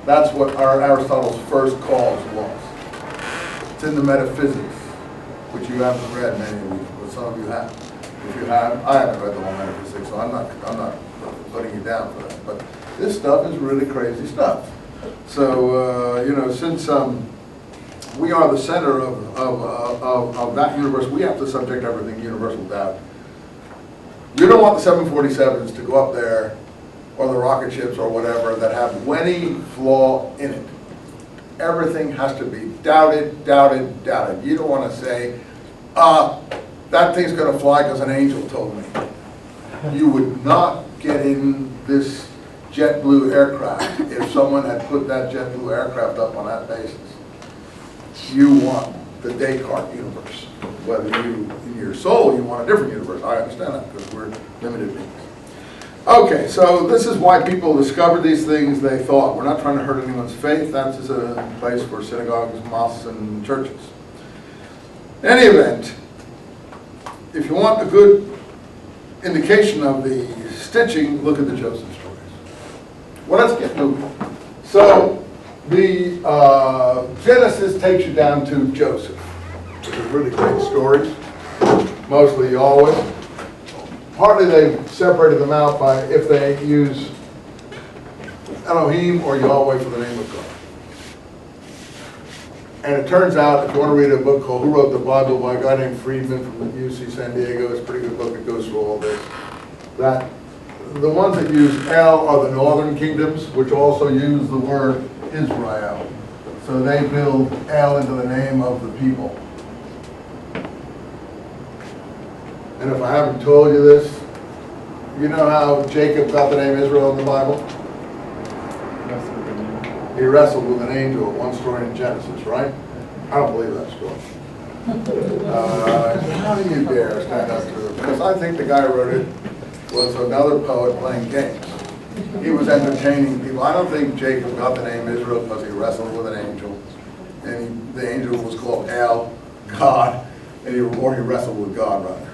That's what Aristotle's first cause was. It's in the Metaphysics, which you haven't read, many of you, but some of you have. If you have, I haven't read the whole Metaphysics, so I'm not putting you down for that. But this stuff is really crazy stuff. So, you know, since we are the center of that universe, we have to subject everything to universal doubt. You don't want the 747s to go up there, or the rocket ships or whatever, that have any flaw in it. Everything has to be doubted, doubted, doubted. You don't want to say, that thing's going to fly because an angel told me. You would not get in this JetBlue aircraft if someone had put that JetBlue aircraft up on that basis. You want the Descartes universe. Whether you, in your soul, you want a different universe. I understand that because we're limited beings. Okay, so this is why people discovered these things they thought. We're not trying to hurt anyone's faith. That's a place for synagogues, mosques, and churches. In any event, if you want a good indication of the stitching, look at the Joseph stories. Well, let's get moving. So, the Genesis takes you down to Joseph, which is really great stories, mostly Yahweh. Partly they've separated them out by if they use Elohim or Yahweh for the name of God. And it turns out, if you want to read a book called Who Wrote the Bible by a guy named Friedman from UC San Diego, it's a pretty good book, it goes through all this, that the ones that use El are the northern kingdoms, which also use the word Israel. So they build El into the name of the people. And if I haven't told you this, you know how Jacob got the name Israel in the Bible? He wrestled with an angel, one story in Genesis, right? I don't believe that story. How do you dare stand up to it? Because I think the guy who wrote it was another poet playing games. He was entertaining people. I don't think Jacob got the name Israel because he wrestled with an angel. And the angel was called El, God, or he wrestled with God, rather.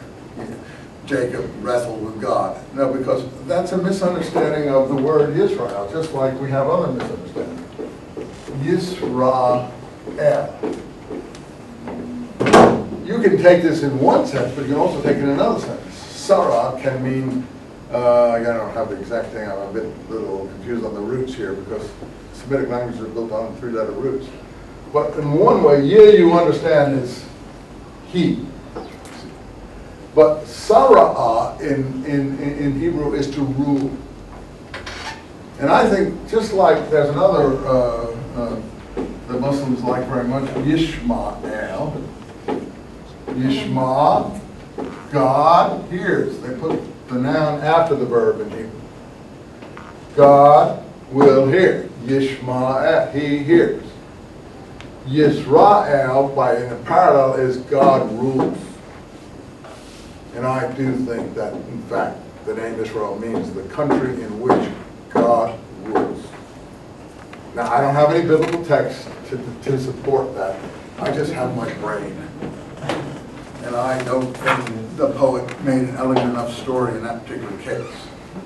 Jacob wrestled with God. No, because that's a misunderstanding of the word Israel, just like we have other misunderstandings. Yisrael. You can take this in one sense, but you can also take it in another sense. Sarah can mean, I don't have the exact thing, I'm a little confused on the roots here because Semitic languages are built on three-letter roots. But in one way, you understand is he. But Sarah in Hebrew is to rule. And I think just like there's another the Muslims like very much, Yishmael. Yishma, God hears. They put the noun after the verb in Hebrew. God will hear. Yishmael, he hears. Yisrael, by in a parallel, is God rules. And I do think that, in fact, the name Israel means the country in which God rules. Now, I don't have any biblical text to support that. I just have my brain. And I don't think the poet made an elegant enough story in that particular case.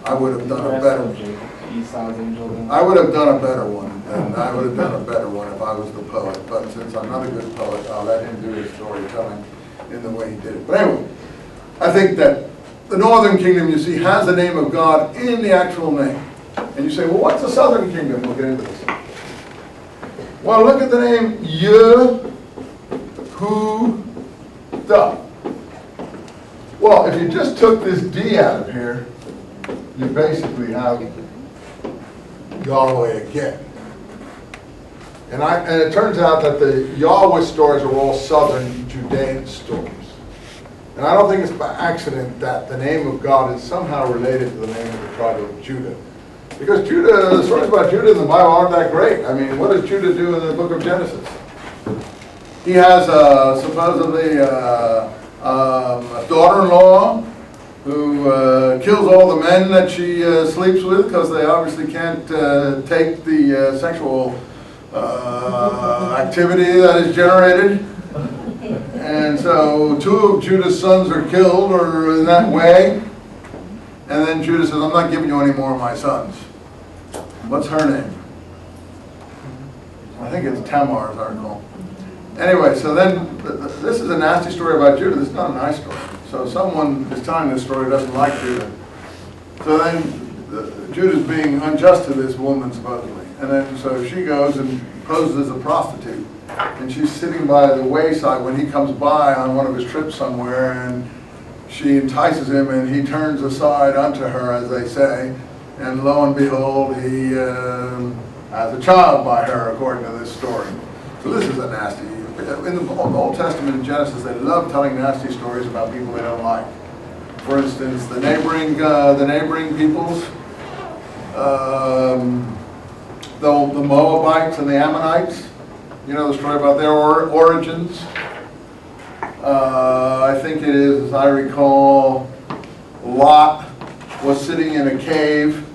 I would have done a better one. I would have done a better one, and I would have done a better one if I was the poet. But since I'm not a good poet, I'll let him do his storytelling in the way he did it. But anyway, I think that the northern kingdom, you see, has the name of God in the actual name. And you say, well, what's the southern kingdom? We'll get into this. Well, look at the name Yehuda. Well, if you just took this D out of here, you basically have Yahweh again. And it turns out that the Yahweh stories are all southern Judean stories. And I don't think it's by accident that the name of God is somehow related to the name of the tribe of Judah. Because Judah, the stories about Judah in the Bible aren't that great. I mean, what does Judah do in the book of Genesis? He has supposedly a daughter-in-law who kills all the men that she sleeps with because they obviously can't take the sexual activity that is generated. And so 2 of Judah's sons are killed or in that way. And then Judah says, I'm not giving you any more of my sons. What's her name? think it's Tamar, as I recall. Anyway, so then, this is a nasty story about Judah. This is not a nice story. So someone is telling this story who doesn't like Judah. So then, Judah's being unjust to this woman, supposedly. And then, so she goes and poses as a prostitute. And she's sitting by the wayside when he comes by on one of his trips somewhere, and she entices him, and he turns aside unto her, as they say. And lo and behold, he has a child by her, according to this story. So this is a nasty. In the Old Testament, in Genesis, they love telling nasty stories about people they don't like. For instance, the neighboring peoples, the Moabites and the Ammonites. You know the story about their origins. I think it is, as I recall, Lot was sitting in a cave,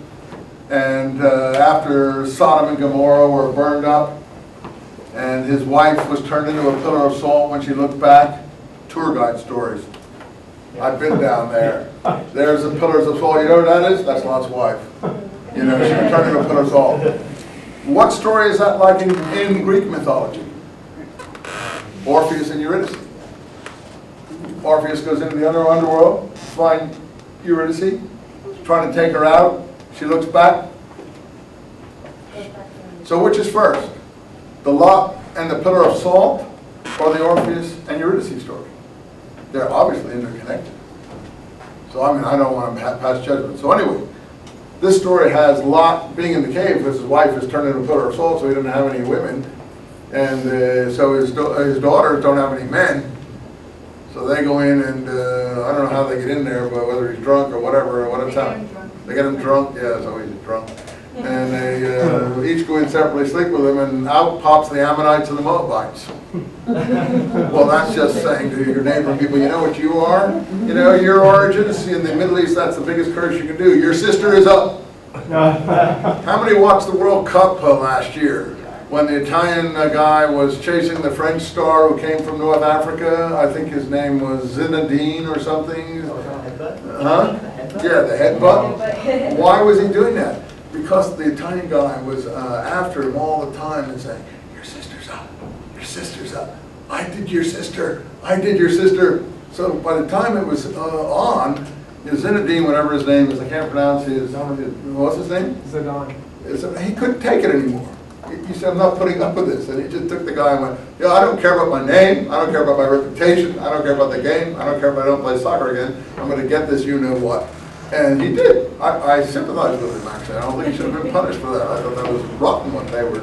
and after Sodom and Gomorrah were burned up, and his wife was turned into a pillar of salt when she looked back. Tour guide stories. I've been down there. There's the pillars of salt. You know what that is? That's Lot's wife. You know, she was turned into a pillar of salt. What story is that like in Greek mythology? Orpheus and Eurydice. Orpheus goes into the underworld to find Eurydice, trying to take her out. She looks back. So which is first? The Lot and the pillar of salt, or the Orpheus and Eurydice story? They're obviously interconnected. So I mean, I don't want to pass judgment. So anyway, this story has Lot being in the cave because his wife is turned into a pillar of salt, so he doesn't have any women. And so his daughters don't have any men. So they go in and, I don't know how they get in there, but whether he's drunk or whatever, what time. They get him drunk, yeah, so he's drunk. And they each go in separately, sleep with him, and out pops the Ammonites and the Moabites. Well, that's just saying to your neighboring people, you know what you are? You know, your origins in the Middle East, that's the biggest curse you can do. Your sister is up. How many watched the World Cup last year? When the Italian guy was chasing the French star who came from North Africa, I think his name was Zinedine or something. Huh? Yeah, the headbutt. Why was he doing that? Because the Italian guy was after him all the time and saying, your sister's up, your sister's up. I did your sister, I did your sister. So by the time it was on, Zinedine, whatever his name is, I can't pronounce what's his name? Zidane. He couldn't take it anymore. He said, I'm not putting up with this. And he just took the guy and went, yeah, I don't care about my name. I don't care about my reputation. I don't care about the game. I don't care if I don't play soccer again. I'm going to get this you-know-what. And he did. I sympathize with him, actually. I don't think he should have been punished for that. I thought that was rotten what they were